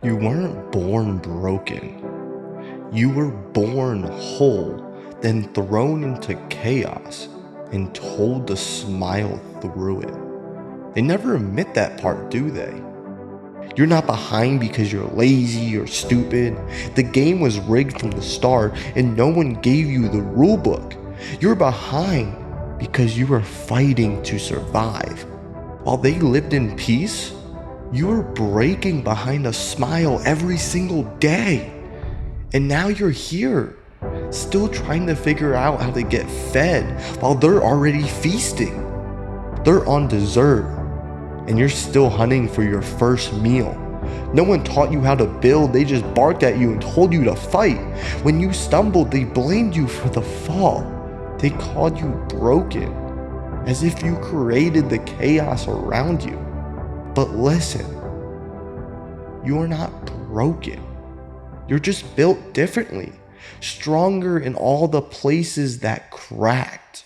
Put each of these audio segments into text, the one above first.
You weren't born broken. You were born whole, then thrown into chaos and told to smile through it. They never admit that part, do they? You're not behind because you're lazy or stupid. The game was rigged from the start and no one gave you the rule book. You're behind because you were fighting to survive. While they lived in peace, you were breaking behind a smile every single day. And now you're here, still trying to figure out how to get fed while they're already feasting. They're on dessert, and you're still hunting for your first meal. No one taught you how to build, they just barked at you and told you to fight. When you stumbled, they blamed you for the fall. They called you broken, as if you created the chaos around you. But listen, you're not broken. You're just built differently, stronger in all the places that cracked.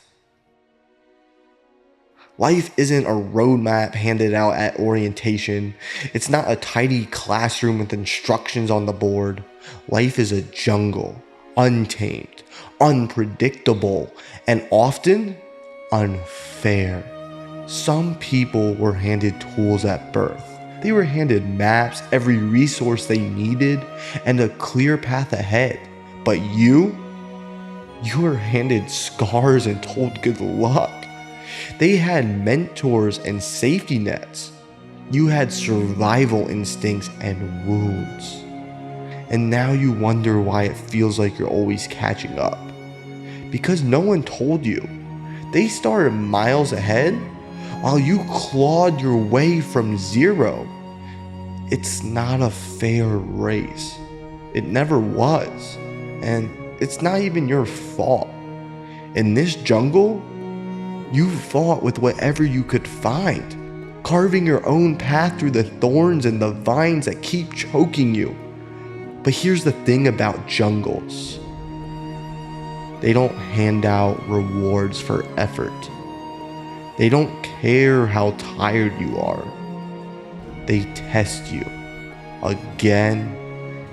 Life isn't a roadmap handed out at orientation. It's not a tidy classroom with instructions on the board. Life is a jungle, untamed, unpredictable, and often unfair. Some people were handed tools at birth. They were handed maps, every resource they needed, and a clear path ahead. But you were handed scars and told good luck. They had mentors and safety nets. You had survival instincts and wounds. And now you wonder why it feels like you're always catching up. Because no one told you. They started miles ahead while you clawed your way from zero. It's not a fair race. It never was. And it's not even your fault. In this jungle, you fought with whatever you could find, carving your own path through the thorns and the vines that keep choking you. But here's the thing about jungles. They don't hand out rewards for effort. They don't care how tired you are. They test you again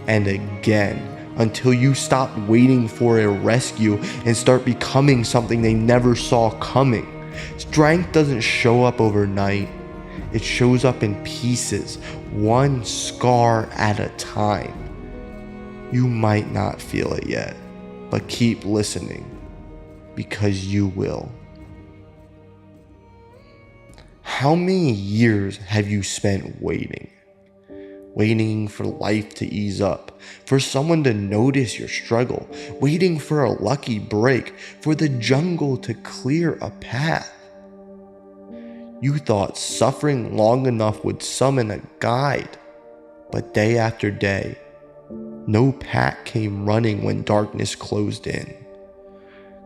and again until you stop waiting for a rescue and start becoming something they never saw coming. Strength doesn't show up overnight. It shows up in pieces, one scar at a time. You might not feel it yet, but keep listening, because you will. How many years have you spent waiting? Waiting for life to ease up, for someone to notice your struggle, waiting for a lucky break, for the jungle to clear a path. You thought suffering long enough would summon a guide, but day after day, no pack came running when darkness closed in.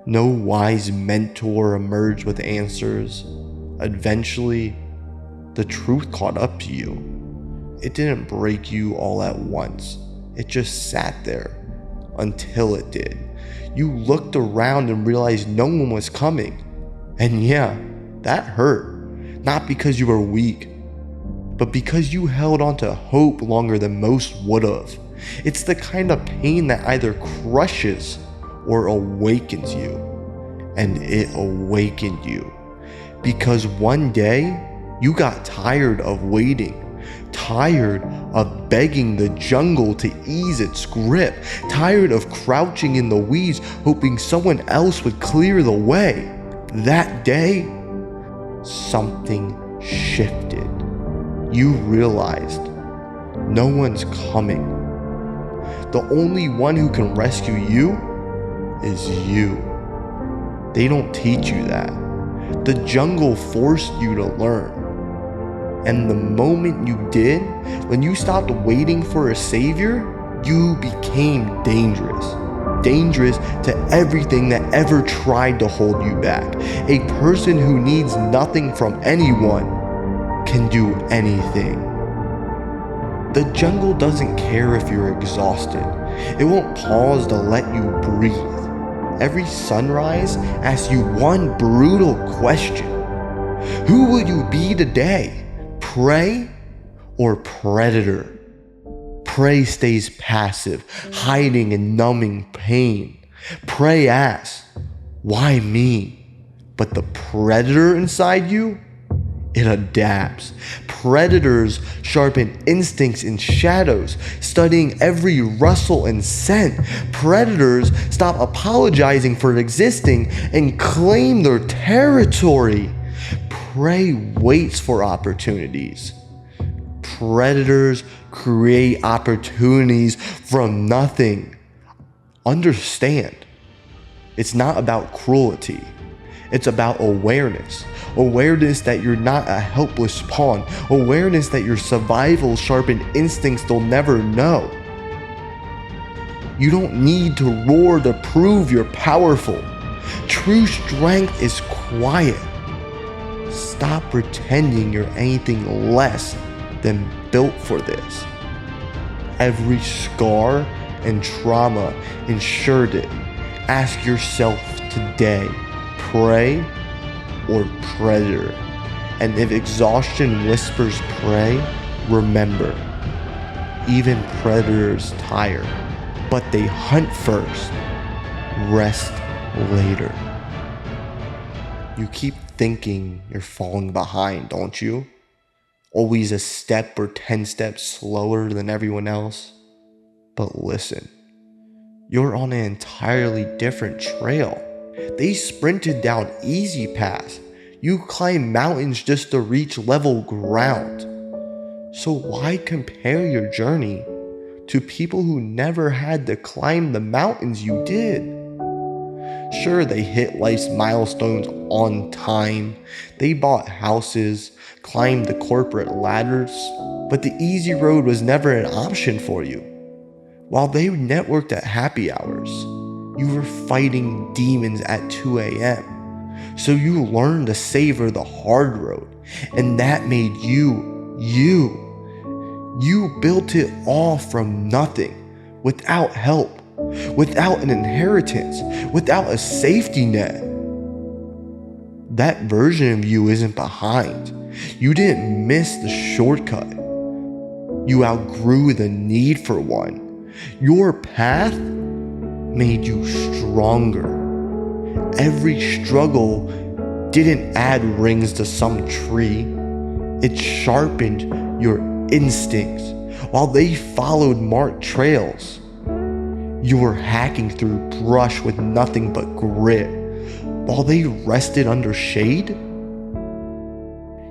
No wise mentor emerged with answers. Eventually, the truth caught up to you. It didn't break you all at once. It just sat there until it did. You looked around and realized no one was coming. And yeah, that hurt. Not because you were weak, but because you held on to hope longer than most would have. It's the kind of pain that either crushes or awakens you. And it awakened you. Because one day, you got tired of waiting. Tired of begging the jungle to ease its grip. Tired of crouching in the weeds, hoping someone else would clear the way. That day, something shifted. You realized no one's coming. The only one who can rescue you is you. They don't teach you that. The jungle forced you to learn. And the moment you did, when you stopped waiting for a savior, you became dangerous. Dangerous to everything that ever tried to hold you back. A person who needs nothing from anyone can do anything. The jungle doesn't care if you're exhausted. It won't pause to let you breathe. Every sunrise asks you one brutal question. Who will you be today? Prey or predator? Prey stays passive, hiding and numbing pain. Prey asks, why me? But the predator inside you, it adapts. Predators sharpen instincts in shadows, studying every rustle and scent. Predators stop apologizing for existing and claim their territory. Prey waits for opportunities. Predators create opportunities from nothing. Understand, it's not about cruelty. It's about awareness. Awareness that you're not a helpless pawn. Awareness that your survival sharpened instincts they'll never know. You don't need to roar to prove you're powerful. True strength is quiet. Stop pretending you're anything less than built for this. Every scar and trauma ensured it. Ask yourself today, prey or predator? And if exhaustion whispers prey, remember, even predators tire, but they hunt first, rest later. You keep thinking you're falling behind, don't you? Always a step or 10 steps slower than everyone else. But listen, you're on an entirely different trail. They sprinted down easy paths. You climbed mountains just to reach level ground. So why compare your journey to people who never had to climb the mountains you did? Sure, they hit life's milestones on time. They bought houses, climbed the corporate ladders, but the easy road was never an option for you. While they networked at happy hours, you were fighting demons at 2 a.m. So you learned to savor the hard road, and that made you, you. You built it all from nothing, without help, without an inheritance, without a safety net. That version of you isn't behind. You didn't miss the shortcut. You outgrew the need for one. Your path made you stronger. Every struggle didn't add rings to some tree. It sharpened your instincts while they followed marked trails. You were hacking through brush with nothing but grit. While they rested under shade,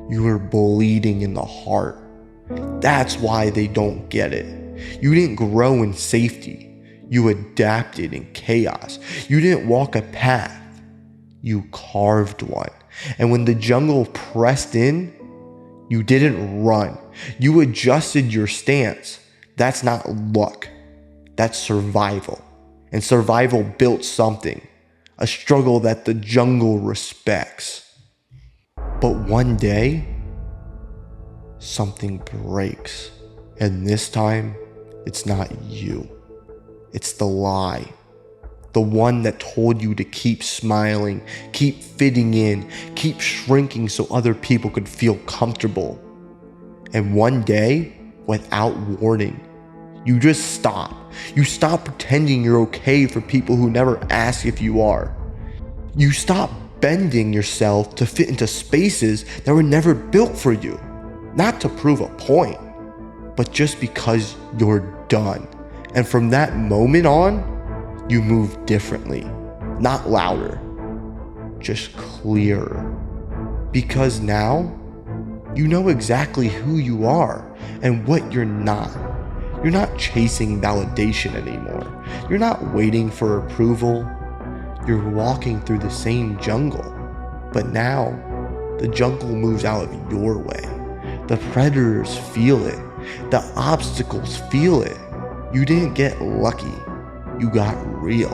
you were bleeding in the heart. That's why they don't get it. You didn't grow in safety. You adapted in chaos. You didn't walk a path. You carved one. And when the jungle pressed in, you didn't run. You adjusted your stance. That's not luck. That's survival. And survival built something. A struggle that the jungle respects. But one day, something breaks. And this time, it's not you. It's the lie. The one that told you to keep smiling, keep fitting in, keep shrinking so other people could feel comfortable. And one day, without warning, you just stop. You stop pretending you're okay for people who never ask if you are. You stop bending yourself to fit into spaces that were never built for you. Not to prove a point, but just because you're done. And from that moment on, you move differently. Not louder, just clearer. Because now, you know exactly who you are and what you're not. You're not chasing validation anymore. You're not waiting for approval. You're walking through the same jungle. But now, the jungle moves out of your way. The predators feel it. The obstacles feel it. You didn't get lucky. You got real.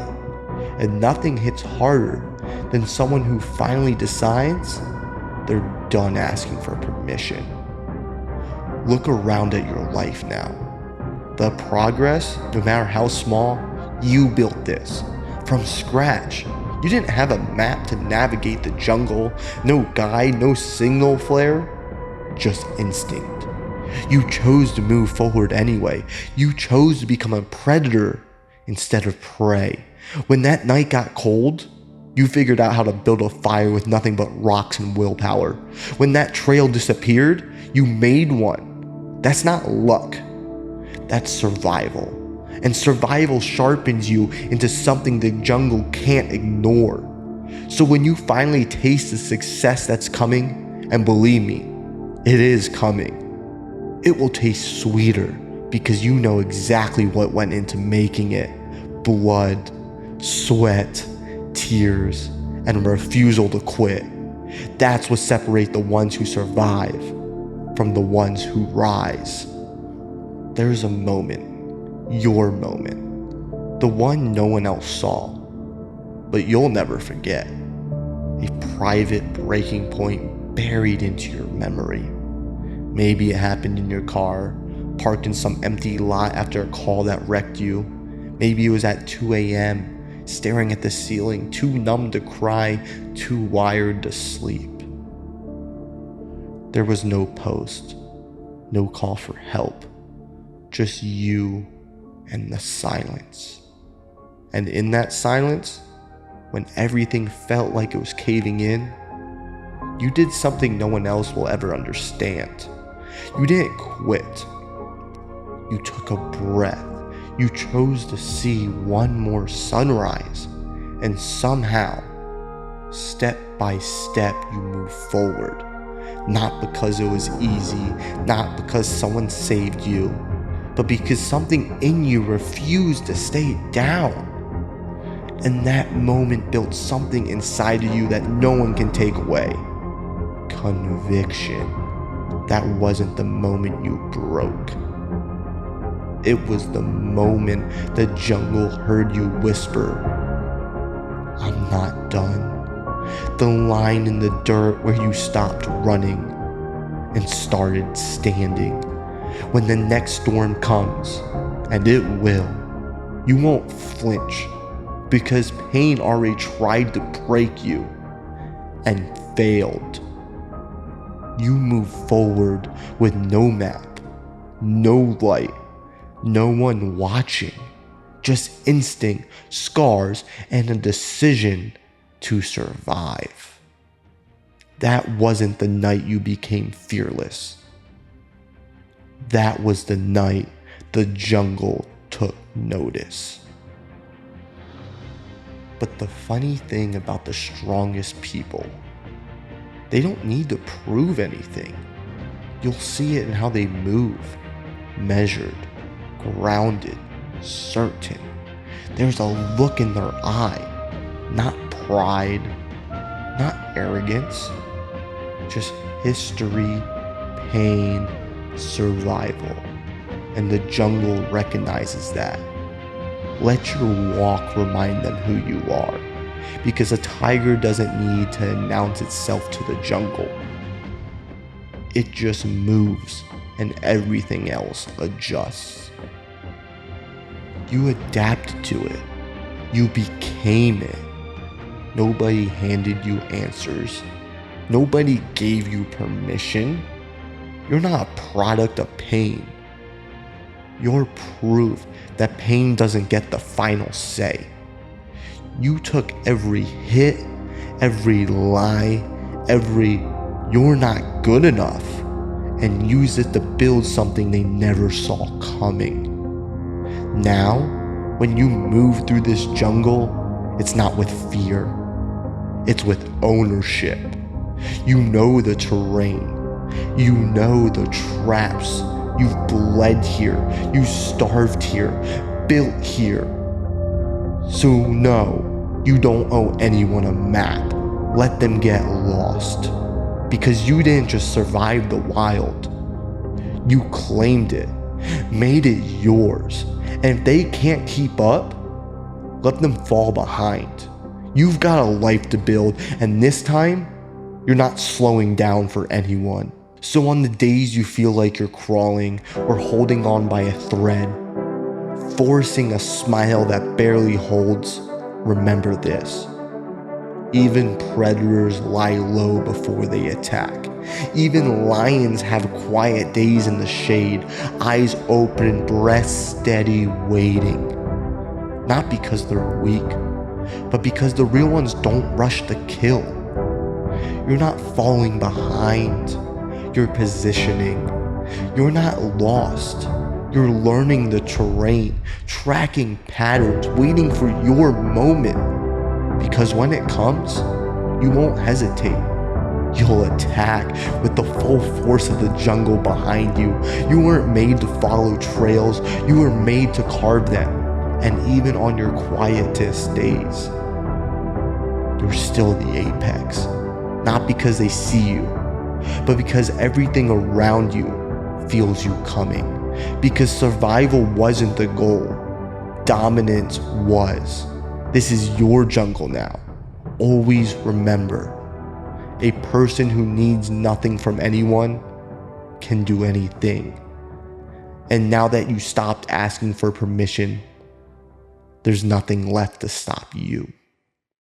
And nothing hits harder than someone who finally decides they're done asking for permission. Look around at your life now. The progress, no matter how small, you built this from scratch. You didn't have a map to navigate the jungle, no guide, no signal flare, just instinct. You chose to move forward anyway. You chose to become a predator instead of prey. When that night got cold, you figured out how to build a fire with nothing but rocks and willpower. When that trail disappeared, you made one. That's not luck. That's survival. And survival sharpens you into something the jungle can't ignore. So when you finally taste the success that's coming, and believe me, it is coming, it will taste sweeter because you know exactly what went into making it. Blood, sweat, tears, and a refusal to quit. That's what separates the ones who survive from the ones who rise. There's a moment, your moment, the one no one else saw, but you'll never forget. A private breaking point buried into your memory. Maybe it happened in your car, parked in some empty lot after a call that wrecked you. Maybe it was at 2 a.m., staring at the ceiling, too numb to cry, too wired to sleep. There was no post, no call for help, just you and the silence. And in that silence, when everything felt like it was caving in, you did something no one else will ever understand. You didn't quit. You took a breath. You chose to see one more sunrise, and somehow, step by step, you moved forward. Not because it was easy, not because someone saved you, but because something in you refused to stay down. And that moment built something inside of you that no one can take away. Conviction. That wasn't the moment you broke. It was the moment the jungle heard you whisper, "I'm not done." The line in the dirt where you stopped running and started standing. When the next storm comes, and it will, you won't flinch because pain already tried to break you and failed. You move forward with no map, no light, no one watching, just instinct, scars, and a decision to survive. That wasn't the night you became fearless. That was the night the jungle took notice. But the funny thing about the strongest people, they don't need to prove anything. You'll see it in how they move, measured, grounded, certain. There's a look in their eye, not pride, not arrogance, just history, pain, survival. And the jungle recognizes that. Let your walk remind them who you are, because a tiger doesn't need to announce itself to the jungle. It just moves and everything else adjusts. You adapted to it. You became it. Nobody handed you answers. Nobody gave you permission. You're not a product of pain. You're proof that pain doesn't get the final say. You took every hit, every lie, every "you're not good enough," and used it to build something they never saw coming. Now, when you move through this jungle, it's not with fear. It's with ownership. You know the terrain. You know the traps. You've bled here. You starved here. Built here. So no, you don't owe anyone a map. Let them get lost. Because you didn't just survive the wild. You claimed it. Made it yours. And if they can't keep up, let them fall behind. You've got a life to build, and this time, you're not slowing down for anyone. So on the days you feel like you're crawling or holding on by a thread, forcing a smile that barely holds, remember this. Even predators lie low before they attack. Even lions have quiet days in the shade, eyes open, breath steady, waiting. Not because they're weak, but because the real ones don't rush the kill. You're not falling behind, you're positioning. You're not lost, you're learning the terrain, tracking patterns, waiting for your moment. Because when it comes, you won't hesitate. You'll attack with the full force of the jungle behind you. You weren't made to follow trails, you were made to carve them. And even on your quietest days, you're still the apex. Not because they see you, but because everything around you feels you coming. Because survival wasn't the goal, dominance was. This is your jungle now. Always remember, a person who needs nothing from anyone can do anything. And now that you stopped asking for permission, there's nothing left to stop you.